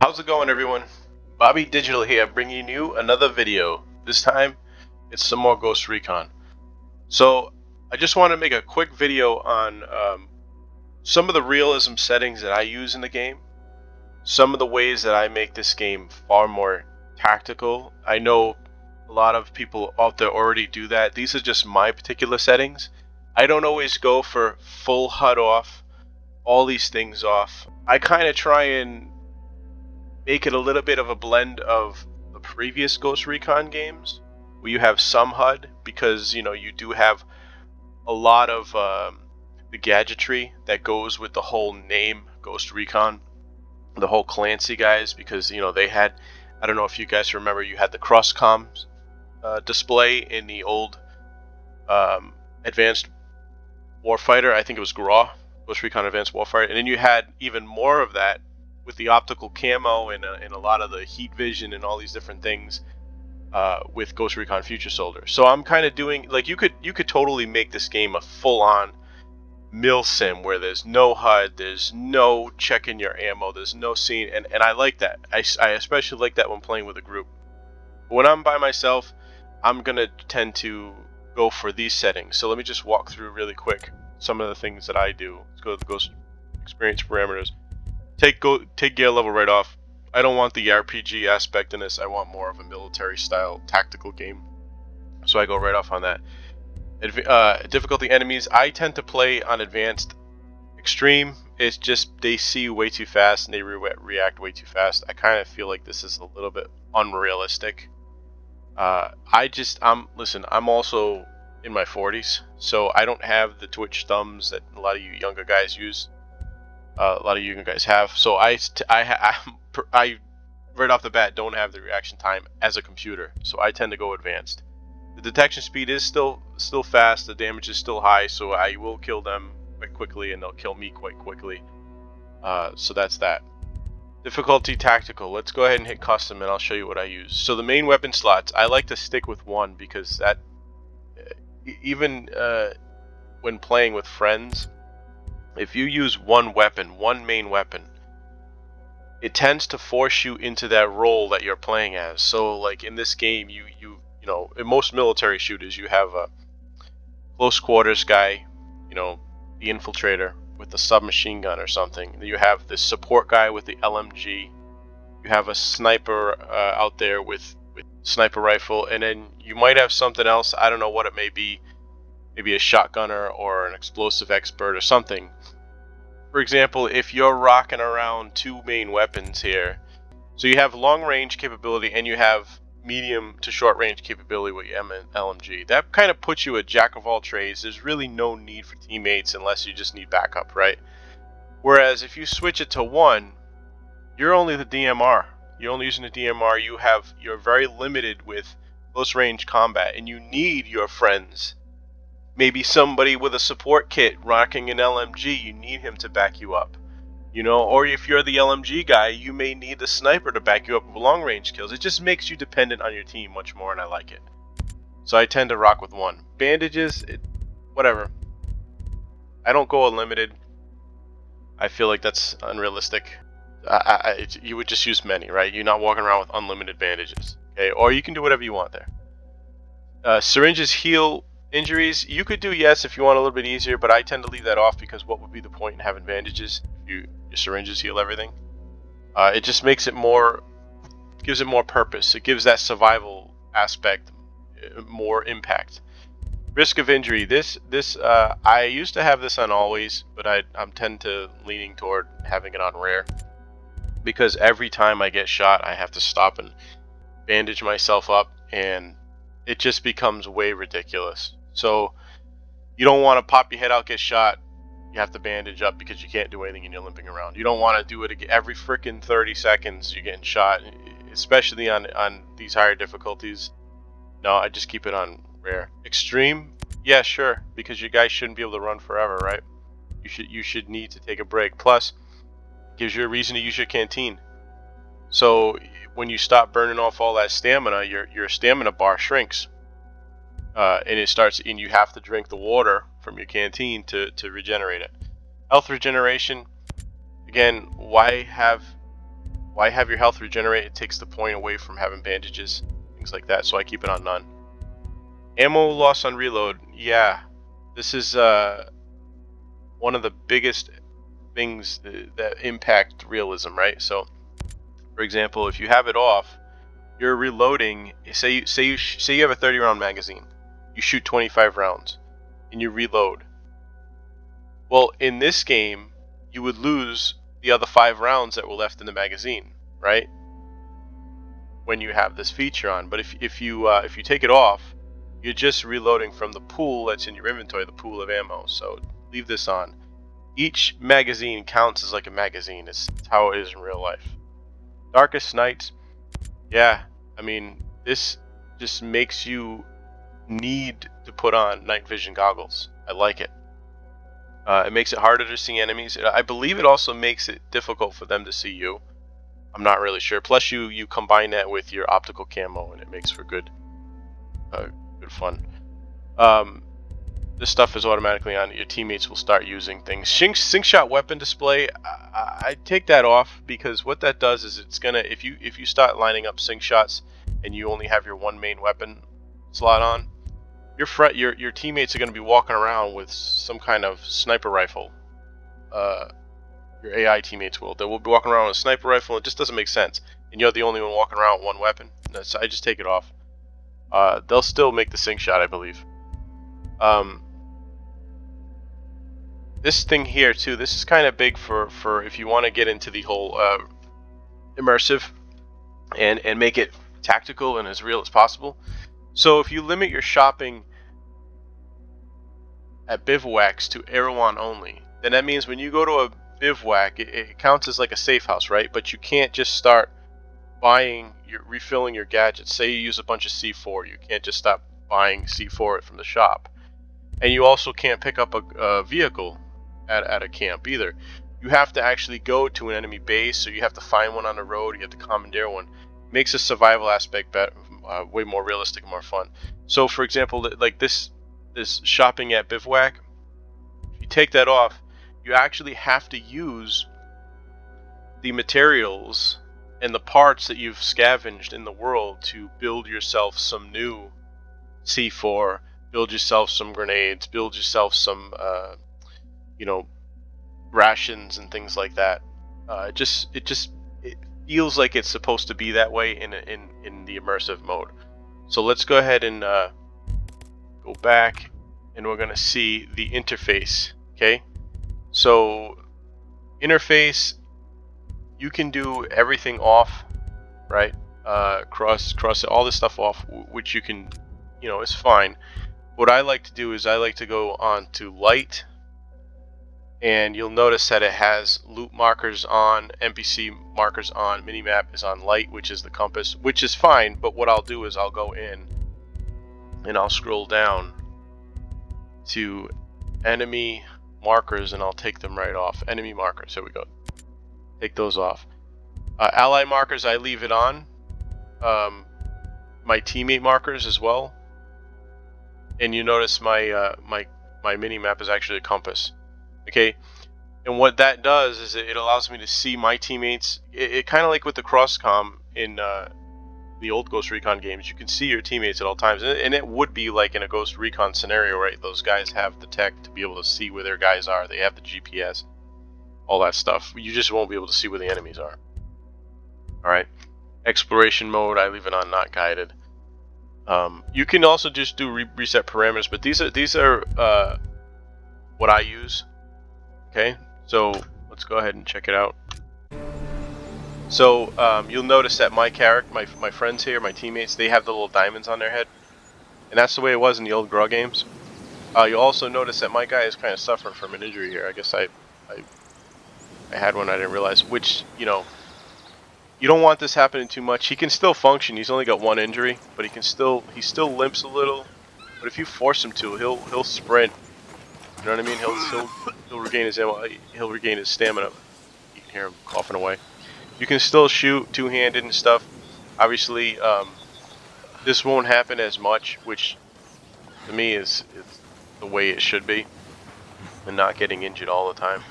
How's it going, everyone? Bobby Digital here, bringing you another video. This time it's some more Ghost Recon. So I just want to make a quick video on some of the realism settings that I use in the game, some of the ways that I make this game far more tactical. I know a lot of people out there already do that. These are just my particular settings. I don't always go for full HUD off, all these things off. I kind of try and make it a little bit of a blend of the previous Ghost Recon games, where you have some HUD, because you do have a lot of the gadgetry that goes with the whole name Ghost Recon, the whole Clancy guys, because they had, I don't know if you guys remember, you had the cross-comm display in the old Advanced Warfighter. I think it was GRAW, Ghost Recon Advanced Warfighter, and then you had even more of that with the optical camo and a lot of the heat vision and all these different things with Ghost Recon Future Soldier. So I'm kind of doing, like, you could totally make this game a full-on milsim where there's no HUD, there's no checking your ammo, there's no scene, and I like that. I especially like that when playing with a group. When I'm by myself, I'm gonna tend to go for these settings. So let me just walk through really quick some of the things that I do. Let's go to the Ghost Experience parameters. Take gear level right off. I don't want the RPG aspect in this. I want more of a military style tactical game, so I go right off on that. Difficulty enemies, I tend to play on advanced. Extreme, it's just they see you way too fast and they react way too fast. I kind of feel like this is a little bit unrealistic. I'm also in my 40s, so I don't have the twitch thumbs that a lot of you younger guys use. A lot of you guys have. So I right off the bat don't have the reaction time as a computer, so I tend to go advanced. The detection speed is still fast. The damage is still high, so I will kill them quite quickly, and they'll kill me quite quickly. So that's that. Difficulty tactical. Let's go ahead and hit custom, and I'll show you what I use. So the main weapon slots, I like to stick with one, because that even when playing with friends, if you use one main weapon, it tends to force you into that role that you're playing as. So like in this game, you know, in most military shooters, you have a close quarters guy, the infiltrator with the submachine gun or something. You have the support guy with the LMG. You have a sniper out there with sniper rifle, and then you might have something else. I don't know what it may be. Maybe a shotgunner or an explosive expert or something. For example, if you're rocking around two main weapons here, so you have long range capability and you have medium to short range capability with your LMG, that kind of puts you a jack of all trades. There's really no need for teammates unless you just need backup, right? Whereas if you switch it to one, you're only the DMR. You're only using the DMR. You're very limited with close range combat, and you need your friends. Maybe somebody with a support kit rocking an LMG, you need him to back you up. Or if you're the LMG guy, you may need the sniper to back you up with long range kills. It just makes you dependent on your team much more, and I like it. So I tend to rock with one. Bandages, whatever. I don't go unlimited. I feel like that's unrealistic. You would just use many, right? You're not walking around with unlimited bandages. Okay, or you can do whatever you want there. Syringes heal injuries. You could do yes if you want a little bit easier, but I tend to leave that off, because what would be the point in having bandages if your syringes heal everything? It just makes it gives it more purpose. It gives that survival aspect more impact. Risk of injury. This I used to have this on always, but I'm tend to leaning toward having it on rare, because every time I get shot, I have to stop and bandage myself up, and it just becomes way ridiculous. So you don't want to pop your head out, get shot, you have to bandage up because you can't do anything and you're limping around. You don't want to do it every freaking 30 seconds you're getting shot, especially on these higher difficulties. No, I just keep it on rare. Extreme, yeah, sure, because you guys shouldn't be able to run forever, right? You should need to take a break. Plus, it gives you a reason to use your canteen. So when you stop burning off all that stamina, your stamina bar shrinks, and you have to drink the water from your canteen to regenerate it. Health regeneration, again, why Why have your health regenerate? It takes the point away from having bandages, things like that, so I keep it on none. Ammo loss on reload. Yeah, this is one of the biggest things that impact realism, right? So, for example, if you have it off, you're reloading. Say you have a 30-round magazine, you shoot 25 rounds, and you reload. Well, in this game, you would lose the other 5 rounds that were left in the magazine, right? When you have this feature on. But if you take it off, you're just reloading from the pool that's in your inventory, the pool of ammo. So leave this on. Each magazine counts as like a magazine. It's how it is in real life. Darkest nights. Yeah, I mean, this just makes you need to put on night vision goggles. I like it. It makes it harder to see enemies. I believe it also makes it difficult for them to see you. I'm not really sure. Plus, you combine that with your optical camo, and it makes for good fun. This stuff is automatically on. Your teammates will start using things. Sync shot weapon display. I take that off because what that does is it's gonna if you start lining up sync shots and you only have your one main weapon slot on, your teammates are gonna be walking around with some kind of sniper rifle. Your AI teammates will. They will be walking around with a sniper rifle. It just doesn't make sense. And you're the only one walking around with one weapon. So I just take it off. They'll still make the sync shot, I believe. This thing here too, this is kind of big for if you want to get into the whole immersive and make it tactical and as real as possible. So if you limit your shopping at bivouacs to Erewhon only, then that means when you go to a bivouac, it counts as like a safe house, right? But you can't just start refilling your gadgets. Say you use a bunch of C4, you can't just stop buying C4 from the shop. And you also can't pick up a vehicle at a camp either. You have to actually go to an enemy base, so you have to find one on the road, you have to commandeer one. It makes the survival aspect way more realistic and more fun. So for example, like this shopping at bivouac, if you take that off, you actually have to use the materials and the parts that you've scavenged in the world to build yourself some new C4, build yourself some grenades, build yourself some rations and things like that. It feels like it's supposed to be that way in the immersive mode. So let's go ahead and go back, and we're gonna see the interface. Okay, so interface, you can do everything off, right? Cross all this stuff off, which you can, is fine. What I like to do is I like to go on to light, and you'll notice that it has loop markers on, NPC markers on, minimap is on light, which is the compass, which is fine. But what I'll do is I'll go in and I'll scroll down to enemy markers, and I'll take them right off. Enemy markers, here we go. Take those off. Ally markers, I leave it on. My teammate markers as well. And you notice my mini map is actually a compass. Okay, and what that does is it allows me to see my teammates. It kind of like with the cross-comm in the old Ghost Recon games, you can see your teammates at all times, and it would be like in a Ghost Recon scenario, right? Those guys have the tech to be able to see where their guys are. They have the GPS, all that stuff. You just won't be able to see where the enemies are. All right, exploration mode, I leave it on not guided. You can also just do reset parameters, but these are what I use. Okay, so let's go ahead and check it out. So you'll notice that my friends here, my teammates, they have the little diamonds on their head, and that's the way it was in the old GRAW games. You'll also notice that my guy is kind of suffering from an injury here. I guess I had one I didn't realize, which, you don't want this happening too much. He can still function. He's only got one injury, but he still limps a little. But if you force him to, he'll sprint. You know what I mean? He'll regain his ammo. He'll regain his stamina. You can hear him coughing away. You can still shoot two-handed and stuff. Obviously, this won't happen as much, which to me is the way it should be, and not getting injured all the time.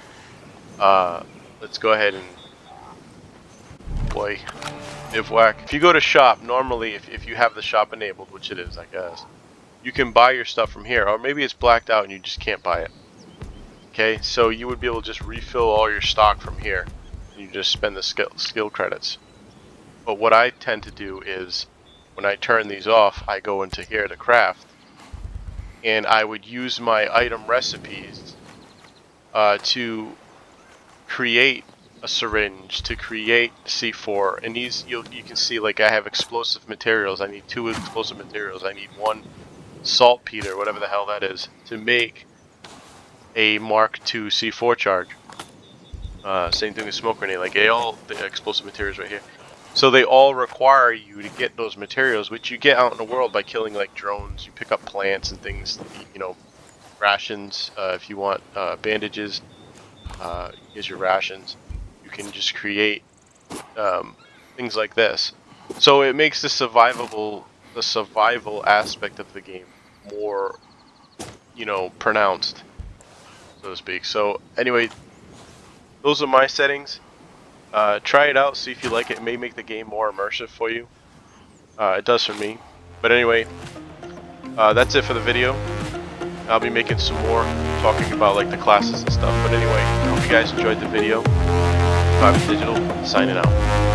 Let's go ahead and boy. Bivouac. If you go to shop, normally if you have the shop enabled, which it is, I guess, you can buy your stuff from here, or maybe it's blacked out and you just can't buy it. Okay, so you would be able to just refill all your stock from here. And you just spend the skill credits. But what I tend to do is, when I turn these off, I go into here to craft, and I would use my item recipes to create a syringe, to create C4, and these you can see, like, I have explosive materials. I need 2 explosive materials. I need 1 saltpeter, whatever the hell that is, to make a Mark II C4 charge. Same thing with smoke grenade. Like, all the explosive materials right here. So they all require you to get those materials, which you get out in the world by killing, like, drones. You pick up plants and things, you know, rations. If you want bandages, here's your rations. You can just create things like this. So it makes the survival aspect of the game more, you know, pronounced, so to speak. So anyway, those are my settings. Try it out, see if you like it. It may make the game more immersive for you. It does for me. But anyway, that's it for the video. I'll be making some more, talking about, like, the classes and stuff. But anyway, I hope you guys enjoyed the video. Digital, signing out.